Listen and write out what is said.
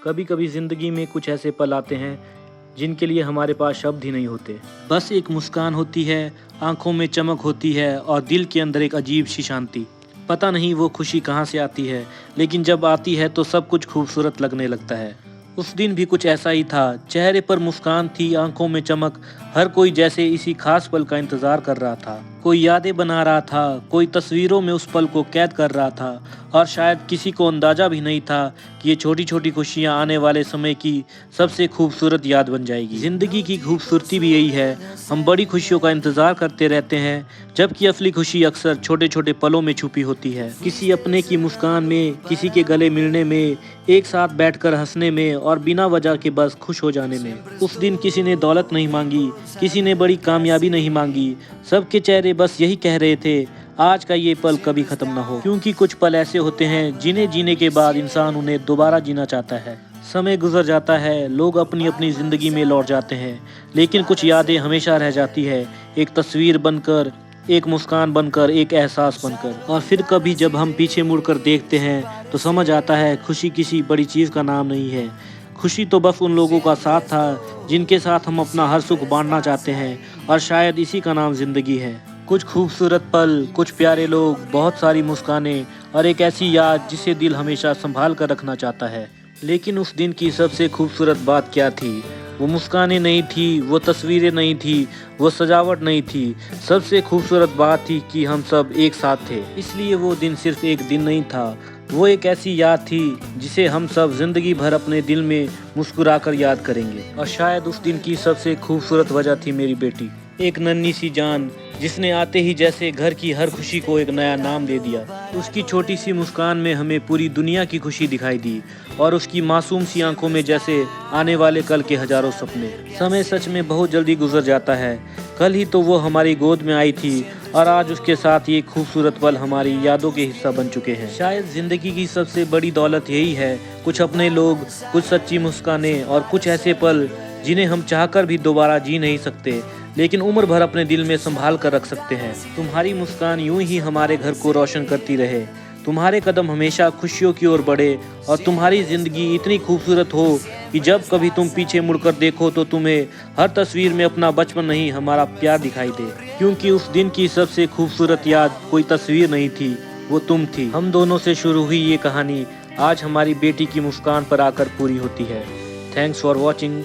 कभी कभी ज़िंदगी में कुछ ऐसे पल आते हैं जिनके लिए हमारे पास शब्द ही नहीं होते। बस एक मुस्कान होती है, आंखों में चमक होती है और दिल के अंदर एक अजीब सी शांति। पता नहीं वो खुशी कहाँ से आती है, लेकिन जब आती है तो सब कुछ खूबसूरत लगने लगता है। उस दिन भी कुछ ऐसा ही था। चेहरे पर मुस्कान थी, आंखों में चमक। हर कोई जैसे इसी खास पल का इंतजार कर रहा था। कोई यादें बना रहा था, कोई तस्वीरों में उस पल को कैद कर रहा था और शायद किसी को अंदाजा भी नहीं था कि ये छोटी छोटी खुशियां आने वाले समय की सबसे खूबसूरत याद बन जाएगी। जिंदगी की खूबसूरती भी यही है, हम बड़ी खुशियों का इंतजार करते रहते हैं, जबकि असली खुशी अक्सर छोटे छोटे पलों में छुपी होती है। किसी अपने की मुस्कान में, किसी के गले मिलने में, एक साथ बैठकर हंसने में और बिना वजह के बस खुश हो जाने में। उस दिन किसी ने दौलत नहीं मांगी, किसी ने बड़ी कामयाबी नहीं मांगी, सबके चेहरे बस यही कह रहे थे, आज का ये पल कभी खत्म ना हो। क्योंकि कुछ पल ऐसे होते हैं जिन्हें जीने के बाद इंसान उन्हें दोबारा जीना चाहता है। समय गुजर जाता है, लोग अपनी अपनी जिंदगी में लौट जाते हैं, लेकिन कुछ यादें हमेशा रह जाती है, एक तस्वीर बनकर, एक मुस्कान बनकर, एक एहसास बनकर। और फिर कभी जब हम पीछे मुड़कर देखते हैं तो समझ आता है, खुशी किसी बड़ी चीज़ का नाम नहीं है। खुशी तो बस उन लोगों का साथ था जिनके साथ हम अपना हर सुख बांटना चाहते हैं, और शायद इसी का नाम जिंदगी है। कुछ खूबसूरत पल, कुछ प्यारे लोग, बहुत सारी मुस्कानें और एक ऐसी याद जिसे दिल हमेशा संभाल कर रखना चाहता है। लेकिन उस दिन की सबसे खूबसूरत बात क्या थी? वो मुस्कानें नहीं थी, वो तस्वीरें नहीं थी, वो सजावट नहीं थी। सबसे खूबसूरत बात थी कि हम सब एक साथ थे। इसलिए वो दिन सिर्फ एक दिन नहीं था, वो एक ऐसी याद थी जिसे हम सब जिंदगी भर अपने दिल में मुस्कुराकर याद करेंगे। और शायद उस दिन की सबसे खूबसूरत वजह थी मेरी बेटी, एक नन्ही सी जान जिसने आते ही जैसे घर की हर खुशी को एक नया नाम दे दिया। उसकी छोटी सी मुस्कान में हमें पूरी दुनिया की खुशी दिखाई दी, और उसकी मासूम सी आंखों में जैसे आने वाले कल के हजारों सपने। समय सच में बहुत जल्दी गुजर जाता है। कल ही तो वो हमारी गोद में आई थी, और आज उसके साथ ये खूबसूरत पल हमारी यादों के हिस्सा बन चुके हैं। शायद जिंदगी की सबसे बड़ी दौलत यही है, कुछ अपने लोग, कुछ सच्ची मुस्कानें और कुछ ऐसे पल जिन्हें हम चाहकर भी दोबारा जी नहीं सकते, लेकिन उम्र भर अपने दिल में संभाल कर रख सकते हैं। तुम्हारी मुस्कान यूं ही हमारे घर को रोशन करती रहे, तुम्हारे कदम हमेशा खुशियों की ओर बढ़े, और तुम्हारी जिंदगी इतनी खूबसूरत हो कि जब कभी तुम पीछे मुड़कर देखो तो तुम्हें हर तस्वीर में अपना बचपन नहीं, हमारा प्यार दिखाई दे। क्योंकि उस दिन की सबसे खूबसूरत याद कोई तस्वीर नहीं थी, वो तुम थी। हम दोनों से शुरू हुई ये कहानी आज हमारी बेटी की मुस्कान पर आकर पूरी होती है। Thanks for watching.